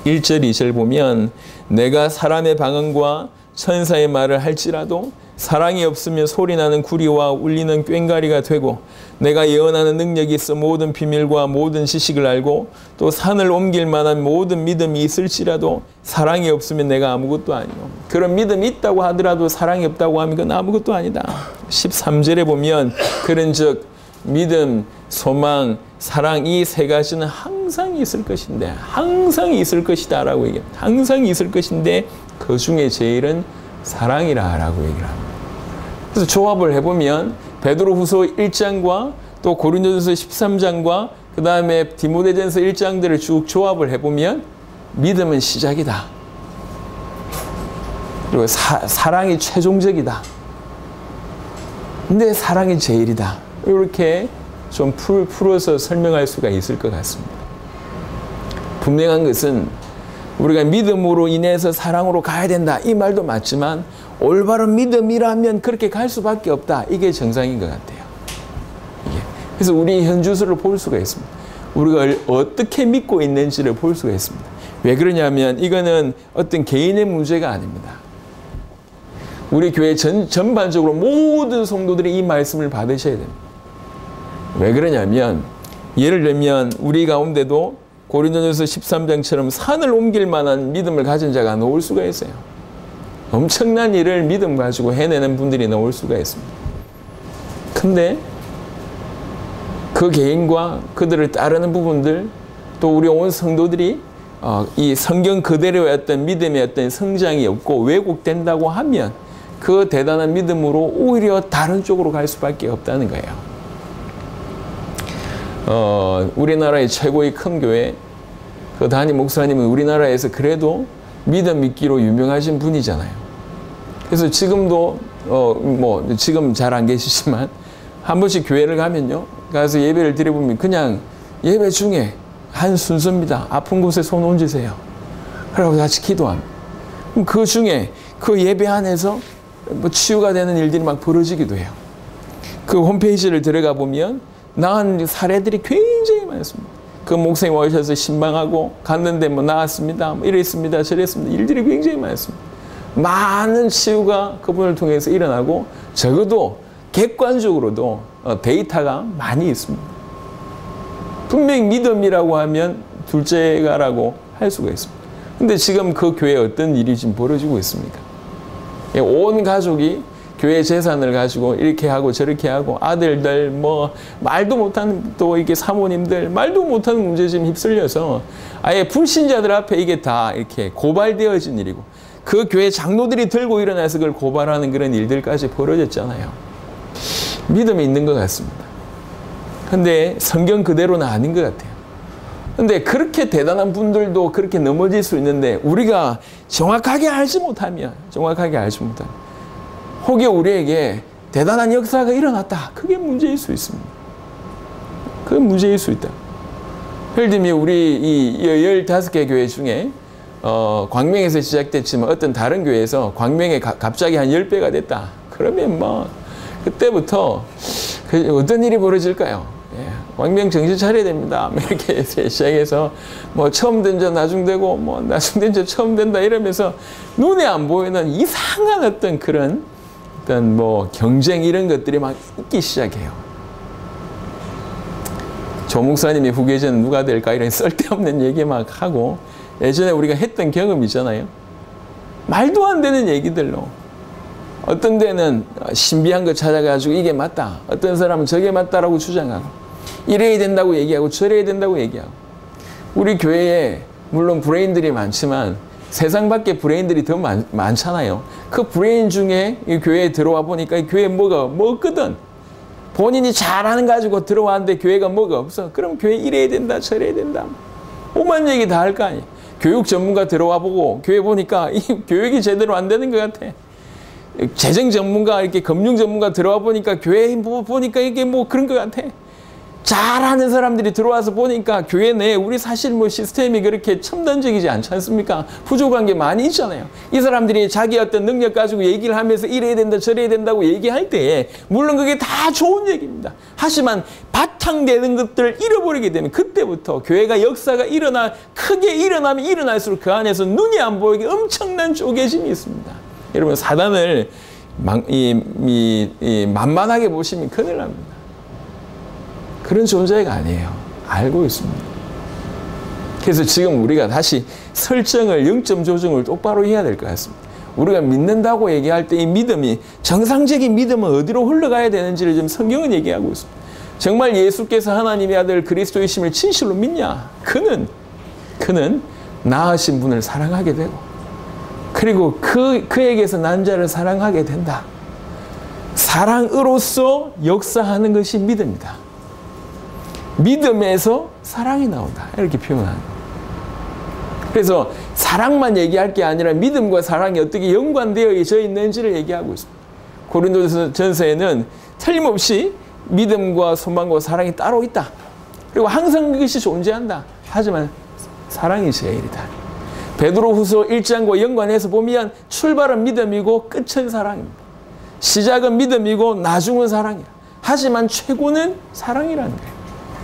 1절 2절 보면 내가 사람의 방언과 천사의 말을 할지라도 사랑이 없으면 소리나는 구리와 울리는 꽹과리가 되고 내가 예언하는 능력이 있어 모든 비밀과 모든 지식을 알고 또 산을 옮길 만한 모든 믿음이 있을지라도 사랑이 없으면 내가 아무것도 아니요. 그런 믿음이 있다고 하더라도 사랑이 없다고 하면 그건 아무것도 아니다. 13절에 보면 그런즉 믿음, 소망, 사랑 이 세 가지는 항상 있을 것인데 항상 있을 것이다 라고 얘기합니다. 항상 있을 것인데 그 중에 제일은 사랑이라 라고 얘기를 합니다. 그래서 조합을 해보면 베드로후서 1장과 또 고린도전서 13장과 그 다음에 디모데전서 1장들을 쭉 조합을 해보면 믿음은 시작이다. 그리고 사랑이 최종적이다. 근데 사랑이 제일이다. 이렇게 좀 풀어서 설명할 수가 있을 것 같습니다. 분명한 것은 우리가 믿음으로 인해서 사랑으로 가야 된다. 이 말도 맞지만 올바른 믿음이라면 그렇게 갈 수밖에 없다. 이게 정상인 것 같아요. 그래서 우리 현주소를 볼 수가 있습니다. 우리가 어떻게 믿고 있는지를 볼 수가 있습니다. 왜 그러냐면 이거는 어떤 개인의 문제가 아닙니다. 우리 교회 전반적으로 모든 성도들이 이 말씀을 받으셔야 됩니다. 왜 그러냐면 예를 들면 우리 가운데도 고린도전서 13장처럼 산을 옮길 만한 믿음을 가진 자가 나올 수가 있어요. 엄청난 일을 믿음 가지고 해내는 분들이 나올 수가 있습니다. 근데 그 개인과 그들을 따르는 부분들 또 우리 온 성도들이 이 성경 그대로의 어떤 믿음의 어떤 성장이 없고 왜곡된다고 하면 그 대단한 믿음으로 오히려 다른 쪽으로 갈 수밖에 없다는 거예요. 우리나라의 최고의 큰 교회 그 담임 목사님은 우리나라에서 그래도 믿음 믿기로 유명하신 분이잖아요. 그래서 지금도 지금 잘 안 계시지만 한 번씩 교회를 가면요 가서 예배를 드려보면 그냥 예배 중에 한 순서입니다. 아픈 곳에 손 얹으세요. 그러고 같이 기도합니다. 그럼 그 중에 그 예배 안에서 치유가 되는 일들이 막 벌어지기도 해요. 그 홈페이지를 들어가 보면 나은 사례들이 굉장히 많습니다. 그 목사님 오셔서 신방하고 갔는데 나았습니다. 이랬습니다. 저랬습니다. 일들이 굉장히 많습니다. 많은 치유가 그분을 통해서 일어나고 적어도 객관적으로도 데이터가 많이 있습니다. 분명히 믿음이라고 하면 둘째가라고 할 수가 있습니다. 근데 지금 그 교회에 어떤 일이 지금 벌어지고 있습니까? 온 가족이 교회 재산을 가지고 이렇게 하고 저렇게 하고 아들들 말도 못하는 또 이게 사모님들 말도 못하는 문제 지금 휩쓸려서 아예 불신자들 앞에 이게 다 이렇게 고발되어진 일이고 그 교회 장로들이 들고 일어나서 그걸 고발하는 그런 일들까지 벌어졌잖아요. 믿음이 있는 것 같습니다. 근데 성경 그대로는 아닌 것 같아요. 근데 그렇게 대단한 분들도 그렇게 넘어질 수 있는데 우리가 정확하게 알지 못하면 혹여 우리에게 대단한 역사가 일어났다. 그게 문제일 수 있습니다. 그게 문제일 수 있다. 예를 들면 우리 이 15개 교회 중에 광명에서 시작됐지만 어떤 다른 교회에서 광명에 갑자기 한 10배가 됐다. 그러면 그때부터 어떤 일이 벌어질까요? 광명 정신 차려야 됩니다. 이렇게 시작해서 처음 된 자 나중되고 나중된 자 처음 된다 이러면서 눈에 안 보이는 이상한 어떤 그런 경쟁 이런 것들이 막 있기 시작해요. 조 목사님이 후계자는 누가 될까 이런 쓸데없는 얘기 막 하고 예전에 우리가 했던 경험 있잖아요. 말도 안 되는 얘기들로 어떤 데는 신비한 거 찾아가지고 이게 맞다. 어떤 사람은 저게 맞다라고 주장하고 이래야 된다고 얘기하고 저래야 된다고 얘기하고 우리 교회에 물론 브레인들이 많지만 세상 밖에 브레인들이 더 많잖아요. 그 브레인 중에 이 교회에 들어와 보니까 이 교회에 뭐가 없거든. 본인이 잘하는 가지고 들어왔는데 교회가 뭐가 없어. 그럼 교회 이래야 된다 저래야 된다. 오만 얘기 다 할 거 아니에요. 교육 전문가 들어와 보고 교회 보니까 이 교육이 제대로 안 되는 것 같아. 재정 전문가, 이렇게 금융 전문가 들어와 보니까 교회 보니까 이게 뭐 그런 것 같아. 잘하는 사람들이 들어와서 보니까 교회 내에 우리 사실 뭐 시스템이 그렇게 첨단적이지 않지 않습니까? 부족한 게 많이 있잖아요. 이 사람들이 자기 어떤 능력 가지고 얘기를 하면서 이래야 된다 저래야 된다고 얘기할 때에 물론 그게 다 좋은 얘기입니다. 하지만 바탕되는 것들을 잃어버리게 되면 그때부터 교회가 역사가 크게 일어나면 일어날수록 그 안에서 눈이 안 보이게 엄청난 쪼개짐이 있습니다. 여러분 사단을 만만하게 보시면 큰일 납니다. 그런 존재가 아니에요. 알고 있습니다. 그래서 지금 우리가 다시 설정을, 영점 조정을 똑바로 해야 될 것 같습니다. 우리가 믿는다고 얘기할 때 이 믿음이, 정상적인 믿음은 어디로 흘러가야 되는지를 지금 성경은 얘기하고 있습니다. 정말 예수께서 하나님의 아들 그리스도이심을 진실로 믿냐? 그는 나으신 분을 사랑하게 되고, 그리고 그에게서 난 자를 사랑하게 된다. 사랑으로서 역사하는 것이 믿음이다. 믿음에서 사랑이 나온다. 이렇게 표현하는 거예요. 그래서 사랑만 얘기할 게 아니라 믿음과 사랑이 어떻게 연관되어져 있는지를 얘기하고 있습니다. 고린도전서에는 틀림없이 믿음과 소망과 사랑이 따로 있다. 그리고 항상 그것이 존재한다. 하지만 사랑이 제일이다. 베드로후서 1장과 연관해서 보면 출발은 믿음이고 끝은 사랑입니다. 시작은 믿음이고 나중은 사랑이다. 하지만 최고는 사랑이라는 거예요.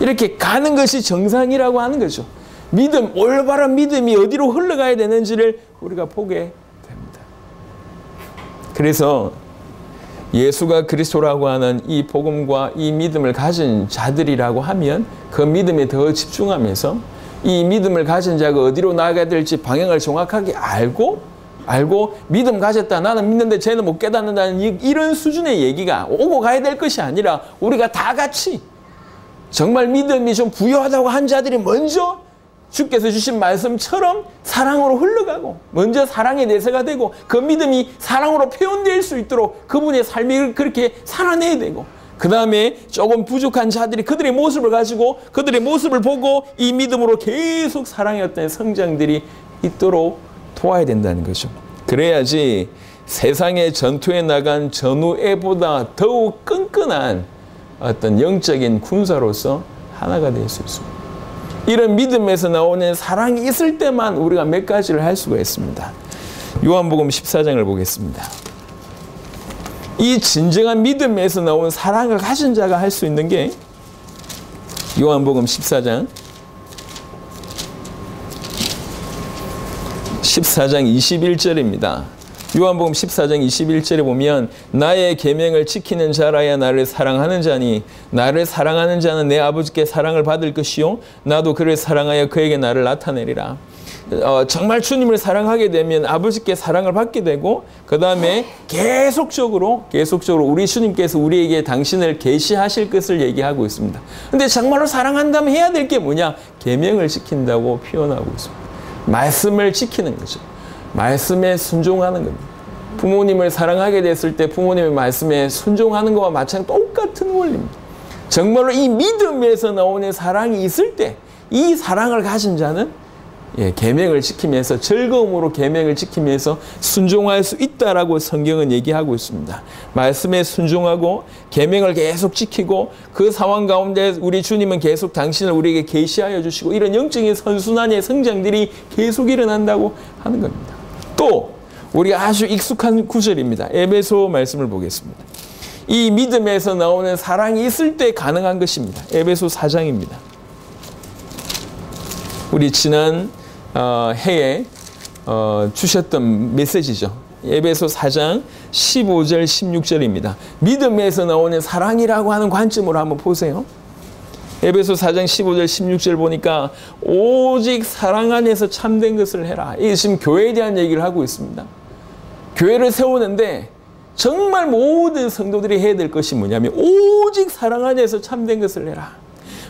이렇게 가는 것이 정상이라고 하는 거죠. 믿음, 올바른 믿음이 어디로 흘러가야 되는지를 우리가 보게 됩니다. 그래서 예수가 그리스도라고 하는 이 복음과 이 믿음을 가진 자들이라고 하면 그 믿음에 더 집중하면서 이 믿음을 가진 자가 어디로 나아가야 될지 방향을 정확하게 알고 믿음 가졌다. 나는 믿는데 쟤는 못 깨닫는다는 이런 수준의 얘기가 오고 가야 될 것이 아니라 우리가 다 같이 정말 믿음이 좀 부유하다고 한 자들이 먼저 주께서 주신 말씀처럼 사랑으로 흘러가고 먼저 사랑의 내세가 되고 그 믿음이 사랑으로 표현될 수 있도록 그분의 삶이 그렇게 살아내야 되고 그 다음에 조금 부족한 자들이 그들의 모습을 가지고 그들의 모습을 보고 이 믿음으로 계속 사랑의 어떤 성장들이 있도록 도와야 된다는 거죠. 그래야지 세상의 전투에 나간 전우애보다 더욱 끈끈한 어떤 영적인 군사로서 하나가 될 수 있습니다. 이런 믿음에서 나오는 사랑이 있을 때만 우리가 몇 가지를 할 수가 있습니다. 요한복음 14장을 보겠습니다. 이 진정한 믿음에서 나온 사랑을 가진 자가 할 수 있는 게 요한복음 14장 21절입니다. 요한복음 14장 21절에 보면 나의 계명을 지키는 자라야 나를 사랑하는 자니 나를 사랑하는 자는 내 아버지께 사랑을 받을 것이요 나도 그를 사랑하여 그에게 나를 나타내리라. 정말 주님을 사랑하게 되면 아버지께 사랑을 받게 되고 그 다음에 계속적으로 우리 주님께서 우리에게 당신을 계시하실 것을 얘기하고 있습니다. 근데 정말로 사랑한다면 해야 될 게 뭐냐? 계명을 지킨다고 표현하고 있습니다. 말씀을 지키는 거죠. 말씀에 순종하는 겁니다. 부모님을 사랑하게 됐을 때 부모님의 말씀에 순종하는 것과 마찬가지 똑같은 원리입니다. 정말로 이 믿음에서 나오는 사랑이 있을 때 이 사랑을 가진 자는 계명을 지키면서 즐거움으로 계명을 지키면서 순종할 수 있다라고 성경은 얘기하고 있습니다. 말씀에 순종하고 계명을 계속 지키고 그 상황 가운데 우리 주님은 계속 당신을 우리에게 계시하여 주시고 이런 영적인 선순환의 성장들이 계속 일어난다고 하는 겁니다. 또 우리가 아주 익숙한 구절입니다. 에베소 말씀을 보겠습니다. 이 믿음에서 나오는 사랑이 있을 때 가능한 것입니다. 에베소 4장입니다. 우리 지난 해에 주셨던 메시지죠. 에베소 4장 15절 16절입니다. 믿음에서 나오는 사랑이라고 하는 관점으로 한번 보세요. 에베소 4장 15절 16절 보니까 오직 사랑 안에서 참된 것을 해라. 이게 지금 교회에 대한 얘기를 하고 있습니다. 교회를 세우는데 정말 모든 성도들이 해야 될 것이 뭐냐면 오직 사랑 안에서 참된 것을 해라.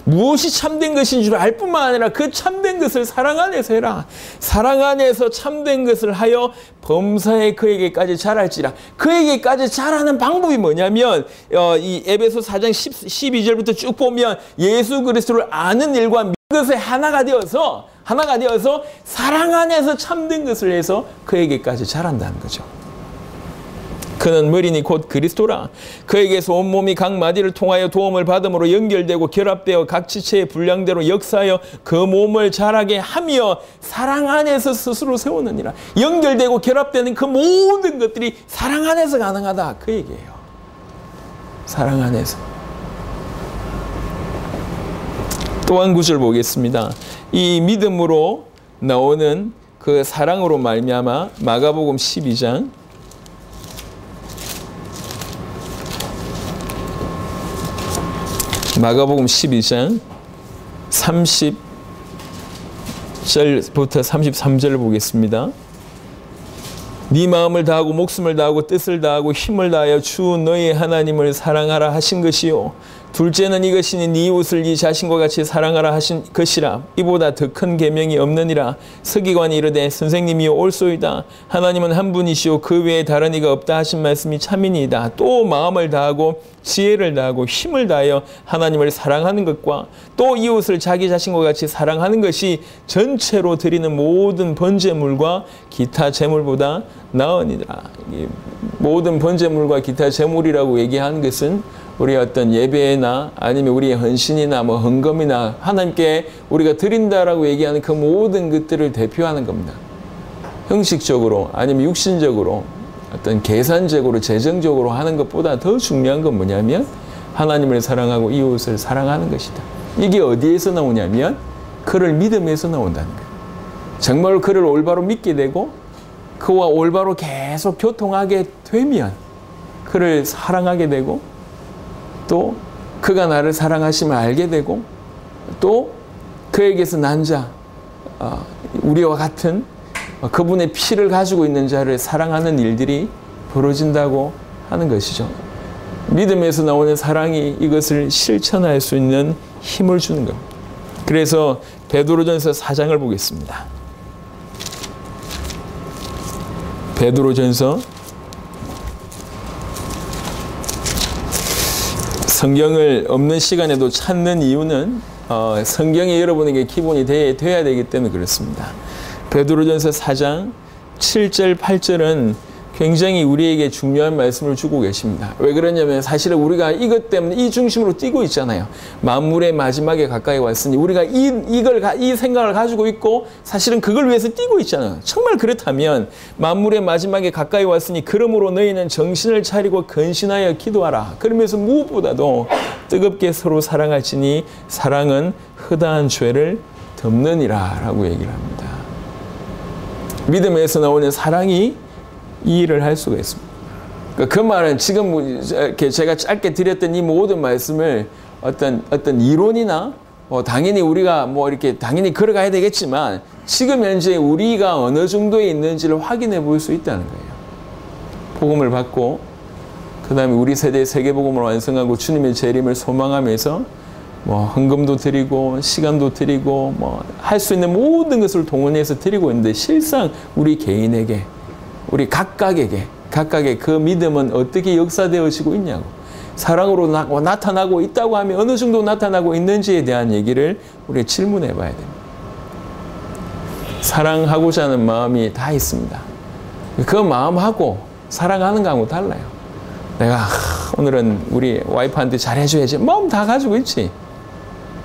무엇이 참된 것인 줄 알 뿐만 아니라 그 참된 것을 사랑 안에서 해라. 사랑 안에서 참된 것을 하여 범사에 그에게까지 자랄지라. 그에게까지 자라는 방법이 뭐냐면 이 에베소 4장 12절부터 쭉 보면 예수 그리스도를 아는 일과 믿는 것에 하나가 되어서 사랑 안에서 참된 것을 해서 그에게까지 자란다는 거죠. 그는 머리니 곧 그리스도라. 그에게서 온몸이 각 마디를 통하여 도움을 받음으로 연결되고 결합되어 각 지체의 분량대로 역사하여 그 몸을 자라게 하며 사랑 안에서 스스로 세우느니라. 연결되고 결합되는 그 모든 것들이 사랑 안에서 가능하다. 그 얘기예요. 사랑 안에서. 또 한 구절 보겠습니다. 이 믿음으로 나오는 그 사랑으로 말미암아 마가복음 12장 마가복음 12장 30절부터 33절을 보겠습니다. 네 마음을 다하고 목숨을 다하고 뜻을 다하고 힘을 다하여 주 너의 하나님을 사랑하라 하신 것이요. 둘째는 이것이니 네 이웃을 네 자신과 같이 사랑하라 하신 것이라. 이보다 더 큰 계명이 없느니라. 서기관이 이르되 선생님이여 옳소이다. 하나님은 한 분이시오 그 외에 다른 이가 없다 하신 말씀이 참이니이다. 또 마음을 다하고 지혜를 다하고 힘을 다하여 하나님을 사랑하는 것과 또 이웃을 자기 자신과 같이 사랑하는 것이 전체로 드리는 모든 번제물과 기타 제물보다 나으니라. 모든 번제물과 기타 제물이라고 얘기하는 것은 우리 어떤 예배나 아니면 우리의 헌신이나 뭐 헌금이나 하나님께 우리가 드린다라고 얘기하는 그 모든 것들을 대표하는 겁니다. 형식적으로 아니면 육신적으로 어떤 계산적으로 재정적으로 하는 것보다 더 중요한 건 뭐냐면 하나님을 사랑하고 이웃을 사랑하는 것이다. 이게 어디에서 나오냐면 그를 믿음에서 나온다는 거예요. 정말 그를 올바로 믿게 되고 그와 올바로 계속 교통하게 되면 그를 사랑하게 되고 또 그가 나를 사랑하심을 알게 되고 또 그에게서 난 자, 우리와 같은 그분의 피를 가지고 있는 자를 사랑하는 일들이 벌어진다고 하는 것이죠. 믿음에서 나오는 사랑이 이것을 실천할 수 있는 힘을 주는 겁니다. 그래서 베드로전서 4장을 보겠습니다. 베드로전서 성경을 없는 시간에도 찾는 이유는 성경이 여러분에게 기본이 돼야 되기 때문에 그렇습니다. 베드로전서 4장 7절, 8절은 굉장히 우리에게 중요한 말씀을 주고 계십니다. 왜 그러냐면 사실은 우리가 이것 때문에 이 중심으로 뛰고 있잖아요. 만물의 마지막에 가까이 왔으니 우리가 이 생각을 가지고 있고 사실은 그걸 위해서 뛰고 있잖아요. 정말 그렇다면 만물의 마지막에 가까이 왔으니 그러므로 너희는 정신을 차리고 근신하여 기도하라. 그러면서 무엇보다도 뜨겁게 서로 사랑할지니 사랑은 허다한 죄를 덮느니라 라고 얘기를 합니다. 믿음에서 나오는 사랑이 이 일을 할 수가 있습니다. 그 말은 지금 제가 짧게 드렸던 이 모든 말씀을 어떤 이론이나 당연히 우리가 이렇게 당연히 걸어가야 되겠지만 지금 현재 우리가 어느 정도에 있는지를 확인해 볼 수 있다는 거예요. 복음을 받고 그 다음에 우리 세대의 세계복음을 완성하고 주님의 재림을 소망하면서 헌금도 드리고 시간도 드리고 할 수 있는 모든 것을 동원해서 드리고 있는데 실상 우리 개인에게 우리 각각의 그 믿음은 어떻게 역사되어지고 있냐고 사랑으로 나타나고 있다고 하면 어느 정도 나타나고 있는지에 대한 얘기를 우리 질문해 봐야 됩니다. 사랑하고자 하는 마음이 다 있습니다. 그 마음하고 사랑하는 거하고 달라요. 내가 오늘은 우리 와이프한테 잘해줘야지 마음 다 가지고 있지.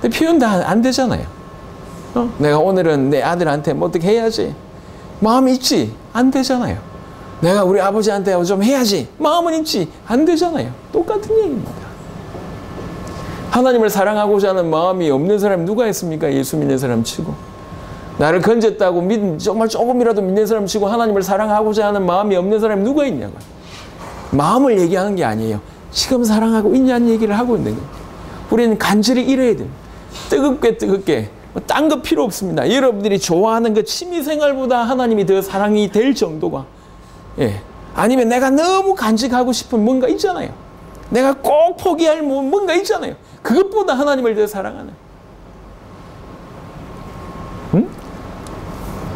근데 표현 다 안 되잖아요. 내가 오늘은 내 아들한테 어떻게 해야지 마음이 있지 안 되잖아요. 내가 우리 아버지한테 좀 해야지 마음은 있지 안 되잖아요. 똑같은 얘기입니다. 하나님을 사랑하고자 하는 마음이 없는 사람이 누가 있습니까? 예수 믿는 사람 치고 나를 건졌다고 정말 조금이라도 믿는 사람 치고 하나님을 사랑하고자 하는 마음이 없는 사람이 누가 있냐고요. 마음을 얘기하는 게 아니에요. 지금 사랑하고 있냐는 얘기를 하고 있는 거예요. 우리는 간절히 이래야 돼요. 뜨겁게 딴 거 필요 없습니다. 여러분들이 좋아하는 그 취미생활보다 하나님이 더 사랑이 될 정도가 아니면 내가 너무 간직하고 싶은 뭔가 있잖아요. 내가 꼭 포기할 뭔가 있잖아요. 그것보다 하나님을 더 사랑하는.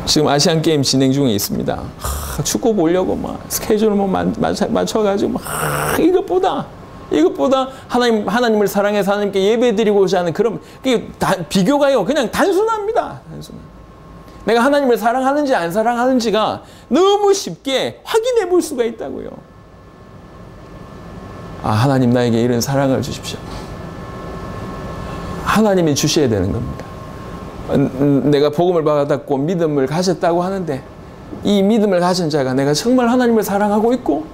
지금 아시안게임 진행 중에 있습니다. 축구 보려고 스케줄을 맞춰가지고 이것보다 하나님을 사랑해서 하나님께 예배드리고자 하는 그런 비교가요. 그냥 단순합니다. 내가 하나님을 사랑하는지 안 사랑하는지가 너무 쉽게 확인해 볼 수가 있다고요. 하나님 나에게 이런 사랑을 주십시오. 하나님이 주셔야 되는 겁니다. 내가 복음을 받았고 믿음을 가졌다고 하는데 이 믿음을 가진 자가 내가 정말 하나님을 사랑하고 있고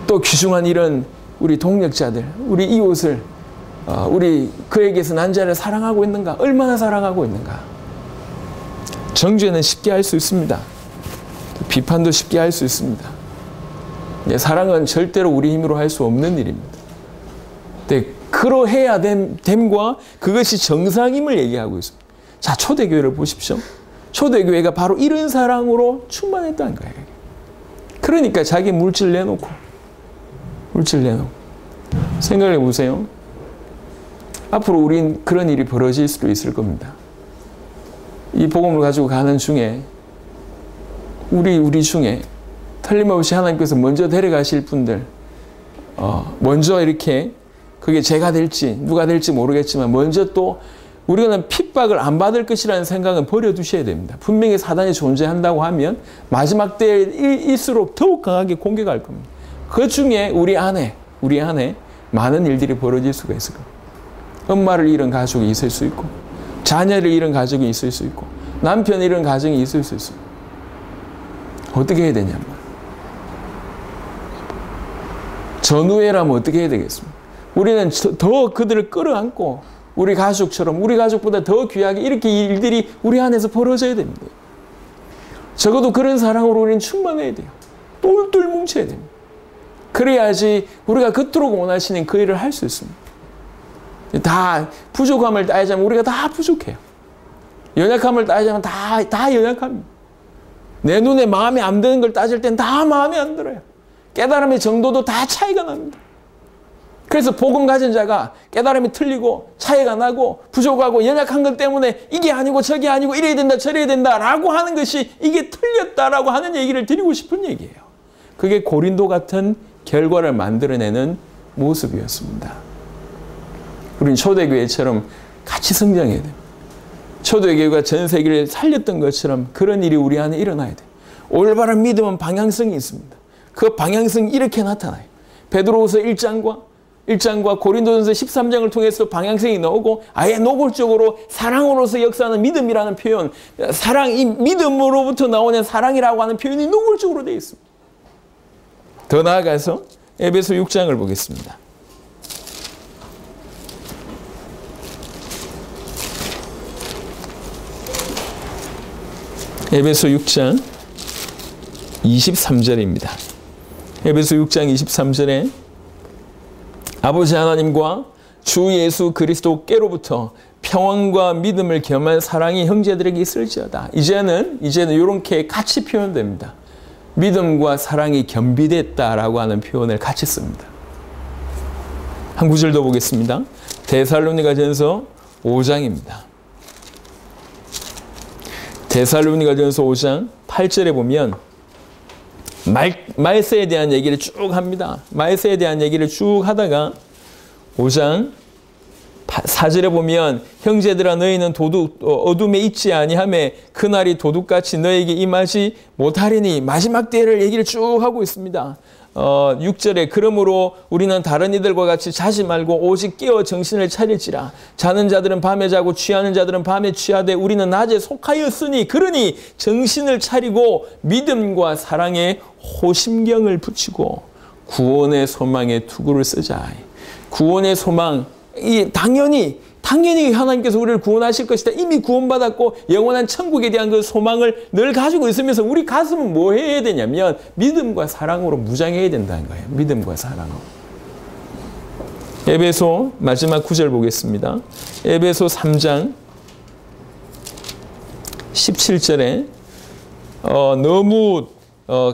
또 귀중한 이런 우리 동력자들, 우리 이웃을 우리 그에게서 난 자를 사랑하고 있는가? 얼마나 사랑하고 있는가? 정죄는 쉽게 할 수 있습니다. 비판도 쉽게 할 수 있습니다. 사랑은 절대로 우리 힘으로 할 수 없는 일입니다. 그러해야 됨과 그것이 정상임을 얘기하고 있습니다. 자, 초대교회를 보십시오. 초대교회가 바로 이런 사랑으로 충만했다는 거예요. 그러니까 자기 물질 내놓고 생각해 보세요. 앞으로 우린 그런 일이 벌어질 수도 있을 겁니다. 이 복음을 가지고 가는 중에 우리 중에 틀림없이 하나님께서 먼저 데려가실 분들 먼저 이렇게 그게 제가 될지 누가 될지 모르겠지만 먼저 또 우리는 핍박을 안 받을 것이라는 생각은 버려두셔야 됩니다. 분명히 사단이 존재한다고 하면 마지막 때일수록 더욱 강하게 공격할 겁니다. 그 중에 우리 안에 많은 일들이 벌어질 수가 있을 겁니다. 엄마를 잃은 가족이 있을 수 있고 자녀를 잃은 가족이 있을 수 있고 남편을 잃은 가정이 있을 수 있어요. 어떻게 해야 되냐면 전우회라면 어떻게 해야 되겠습니까? 우리는 더 그들을 끌어안고 우리 가족처럼 우리 가족보다 더 귀하게 이렇게 일들이 우리 안에서 벌어져야 됩니다. 적어도 그런 사랑으로 우리는 충만해야 돼요. 똘똘 뭉쳐야 됩니다. 그래야지 우리가 그토록 원하시는 그 일을 할 수 있습니다. 다 부족함을 따지자면 우리가 다 부족해요. 연약함을 따지자면 다 연약합니다. 내 눈에 마음에 안 드는 걸 따질 땐 다 마음에 안 들어요. 깨달음의 정도도 다 차이가 납니다. 그래서 복음 가진 자가 깨달음이 틀리고 차이가 나고 부족하고 연약한 것 때문에 이게 아니고 저게 아니고 이래야 된다 저래야 된다라고 하는 것이 이게 틀렸다라고 하는 얘기를 드리고 싶은 얘기예요. 그게 고린도 같은 결과를 만들어내는 모습이었습니다. 우린 초대교회처럼 같이 성장해야 됩니다. 초대교회가 전 세계를 살렸던 것처럼 그런 일이 우리 안에 일어나야 돼요. 올바른 믿음은 방향성이 있습니다. 그 방향성이 이렇게 나타나요. 베드로후서 1장과 고린도전서 13장을 통해서 방향성이 나오고 아예 노골적으로 사랑으로서 역사하는 믿음이라는 표현, 이 믿음으로부터 나오는 사랑이라고 하는 표현이 노골적으로 되어 있습니다. 더 나아가서 에베소 6장을 보겠습니다. 에베소 6장 23절입니다. 에베소 6장 23절에 아버지 하나님과 주 예수 그리스도께로부터 평안과 믿음을 겸한 사랑이 형제들에게 있을지어다. 이제는 이렇게 같이 표현됩니다. 믿음과 사랑이 겸비됐다라고 하는 표현을 같이 씁니다. 한 구절 더 보겠습니다. 데살로니가전서 5장입니다. 데살로니가전서 5장 8절에 보면 말세에 대한 얘기를 쭉 합니다. 말세에 대한 얘기를 쭉 하다가 5장 4절에 보면 형제들아 너희는 어둠에 있지 아니하매 그날이 도둑같이 너에게 임하지 못하리니 마지막 때를 얘기를 쭉 하고 있습니다. 6절에 그러므로 우리는 다른 이들과 같이 자지 말고 오직 깨어 정신을 차릴지라. 자는 자들은 밤에 자고 취하는 자들은 밤에 취하되 우리는 낮에 속하였으니 그러니 정신을 차리고 믿음과 사랑에 호심경을 붙이고 구원의 소망에 투구를 쓰자. 구원의 소망, 당연히 하나님께서 우리를 구원하실 것이다. 이미 구원받았고 영원한 천국에 대한 그 소망을 늘 가지고 있으면서 우리 가슴은 뭐 해야 되냐면 믿음과 사랑으로 무장해야 된다는 거예요. 믿음과 사랑으로. 에베소 마지막 9절 보겠습니다. 에베소 3장 17절에 너무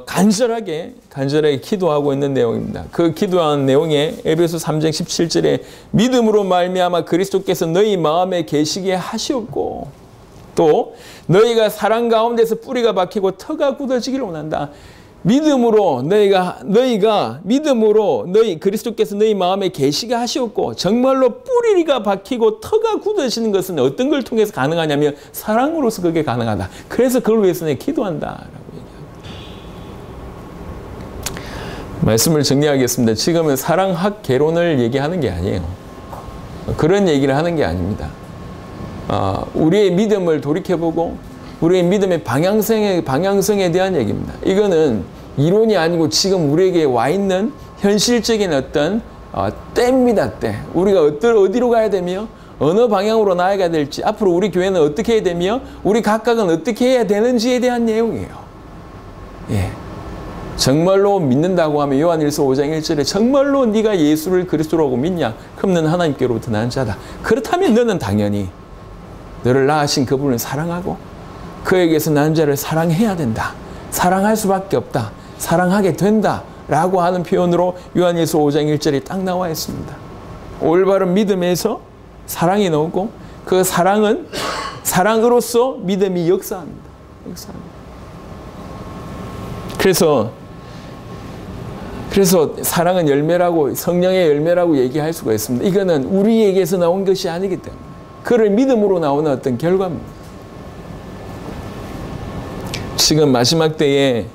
간절하게 기도하고 있는 내용입니다. 그 기도하는 내용에 에베소 3장 17절에 믿음으로 말미암아 그리스도께서 너희 마음에 계시게 하시옵고 또 너희가 사랑 가운데서 뿌리가 박히고 터가 굳어지기를 원한다. 믿음으로 그리스도께서 너희 마음에 계시게 하시옵고 정말로 뿌리가 박히고 터가 굳어지는 것은 어떤 걸 통해서 가능하냐면 사랑으로서 그게 가능하다. 그래서 그걸 위해서 내가 기도한다. 말씀을 정리하겠습니다. 지금은 사랑학 개론을 얘기하는 게 아니에요. 그런 얘기를 하는 게 아닙니다. 우리의 믿음을 돌이켜보고 우리의 믿음의 방향성에 대한 얘기입니다. 이거는 이론이 아니고 지금 우리에게 와 있는 현실적인 어떤 때입니다. 때. 우리가 어디로 가야 되며 어느 방향으로 나아가야 될지, 앞으로 우리 교회는 어떻게 해야 되며 우리 각각은 어떻게 해야 되는지에 대한 내용이에요. 예. 정말로 믿는다고 하면 요한일서 5장 1절에 정말로 네가 예수를 그리스도라고 믿냐? 그럼 너는 하나님께로부터 난 자다. 그렇다면 너는 당연히 너를 낳으신 그분을 사랑하고 그에게서 난 자를 사랑해야 된다. 사랑할 수밖에 없다. 사랑하게 된다. 라고 하는 표현으로 요한일서 5장 1절이 딱 나와 있습니다. 올바른 믿음에서 사랑이 나오고 그 사랑은 사랑으로서 믿음이 역사합니다. 그래서 사랑은 열매라고, 성령의 열매라고 얘기할 수가 있습니다. 이거는 우리에게서 나온 것이 아니기 때문에 그를 믿음으로 나오는 어떤 결과입니다. 지금 마지막 때에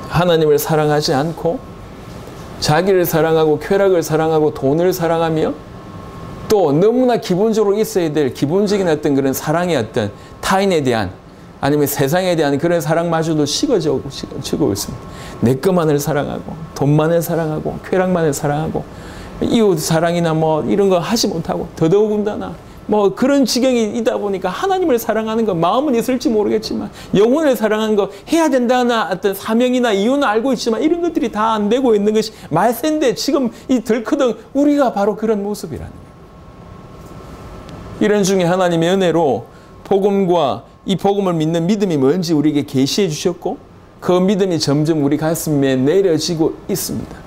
하나님을 사랑하지 않고 자기를 사랑하고 쾌락을 사랑하고 돈을 사랑하며 또 너무나 기본적으로 있어야 될 기본적인 어떤 그런 사랑의 어떤 타인에 대한 아니면 세상에 대한 그런 사랑마저도 식어지고 있습니다. 내 것만을 사랑하고 돈만을 사랑하고 쾌락만을 사랑하고 이웃 사랑이나 뭐 이런 거 하지 못하고 더더군다나 뭐 그런 지경이 있다 보니까 하나님을 사랑하는 거 마음은 있을지 모르겠지만 영혼을 사랑하는 거 해야 된다나 어떤 사명이나 이유는 알고 있지만 이런 것들이 다 안 되고 있는 것이 말세인데 지금 이 덜커덩 우리가 바로 그런 모습이라는 거예요. 이런 중에 하나님의 은혜로 복음과 이 복음을 믿는 믿음이 뭔지 우리에게 계시해 주셨고 그 믿음이 점점 우리 가슴에 내려지고 있습니다.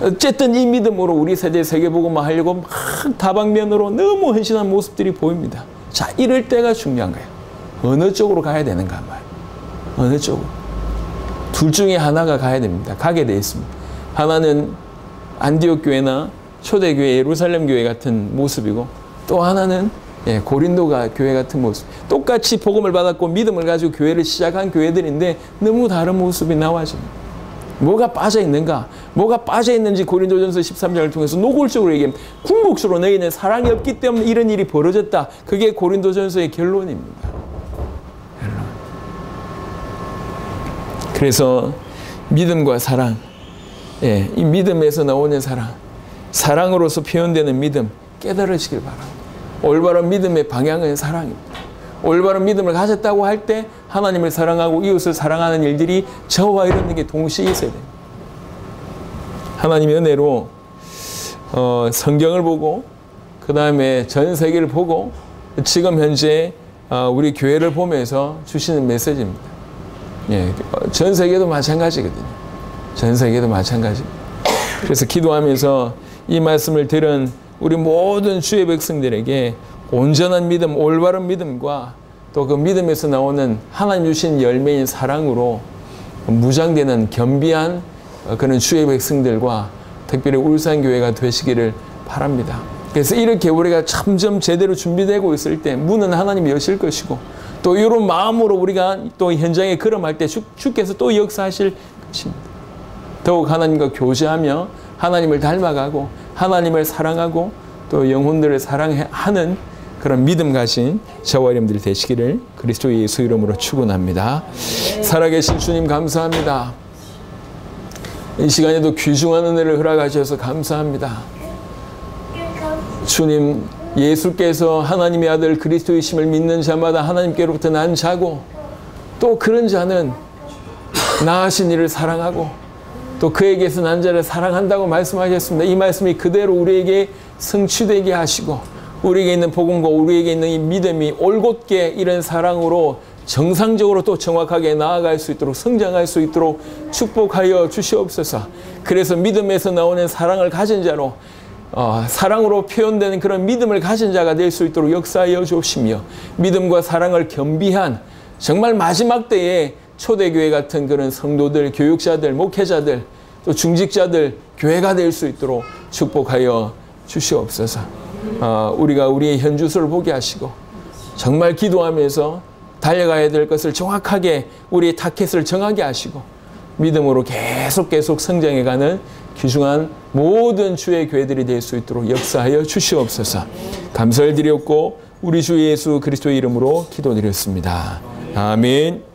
어쨌든 이 믿음으로 우리 세대에 세계복음화 하려고 막 다방면으로 너무 헌신한 모습들이 보입니다. 자, 이럴 때가 중요한 거예요. 어느 쪽으로 가야 되는가 말. 어느 쪽으로. 둘 중에 하나가 가야 됩니다. 가게 되어 있습니다. 하나는 안디옥 교회나 초대교회 예루살렘 교회 같은 모습이고 또 하나는 고린도 교회 같은 모습. 똑같이 복음을 받았고 믿음을 가지고 교회를 시작한 교회들인데 너무 다른 모습이 나와집니다. 뭐가 빠져 있는가? 뭐가 빠져 있는지 고린도전서 13장을 통해서 노골적으로 얘기합니다. 궁극적으로 너희는 사랑이 없기 때문에 이런 일이 벌어졌다. 그게 고린도전서의 결론입니다. 그래서 믿음과 사랑, 이 믿음에서 나오는 사랑, 사랑으로서 표현되는 믿음 깨달으시길 바랍니다. 올바른 믿음의 방향은 사랑입니다. 올바른 믿음을 가졌다고 할 때 하나님을 사랑하고 이웃을 사랑하는 일들이 저와 이루는 게 동시에 있어야 됩니다. 하나님의 은혜로 성경을 보고 그 다음에 전 세계를 보고 지금 현재 우리 교회를 보면서 주시는 메시지입니다. 전 세계도 마찬가지거든요. 전 세계도 마찬가지입니다. 그래서 기도하면서 이 말씀을 들은 우리 모든 주의 백성들에게 온전한 믿음, 올바른 믿음과 또 그 믿음에서 나오는 하나님 주신 열매인 사랑으로 무장되는 겸비한 그런 주의 백성들과 특별히 울산교회가 되시기를 바랍니다. 그래서 이렇게 우리가 점점 제대로 준비되고 있을 때 문은 하나님이 여실 것이고 또 이런 마음으로 우리가 또 현장에 걸어갈 때 주께서 또 역사하실 것입니다. 더욱 하나님과 교제하며 하나님을 닮아가고 하나님을 사랑하고 또 영혼들을 사랑하는 그런 믿음 가진 저와 여러분들이 되시기를 그리스도 예수 이름으로 축원합니다. 살아계신 주님 감사합니다. 이 시간에도 귀중한 은혜를 허락하셔서 감사합니다. 주님, 예수께서 하나님의 아들 그리스도이심을 믿는 자마다 하나님께로부터 난 자고 또 그런 자는 나으신 이를 사랑하고 또 그에게서 난 자를 사랑한다고 말씀하셨습니다. 이 말씀이 그대로 우리에게 성취되게 하시고 우리에게 있는 복음과 우리에게 있는 이 믿음이 올곧게 이런 사랑으로 정상적으로 또 정확하게 나아갈 수 있도록 성장할 수 있도록 축복하여 주시옵소서. 그래서 믿음에서 나오는 사랑을 가진 자로 사랑으로 표현되는 그런 믿음을 가진 자가 될 수 있도록 역사하여 주시며 믿음과 사랑을 겸비한 정말 마지막 때에 초대교회 같은 그런 성도들, 교육자들, 목회자들, 또 중직자들, 교회가 될 수 있도록 축복하여 주시옵소서. 우리가 우리의 현주소를 보게 하시고 정말 기도하면서 달려가야 될 것을 정확하게 우리의 타켓을 정하게 하시고 믿음으로 계속 성장해가는 귀중한 모든 주의 교회들이 될 수 있도록 역사하여 주시옵소서. 감사를 드렸고 우리 주 예수 그리스도의 이름으로 기도드렸습니다. 아멘.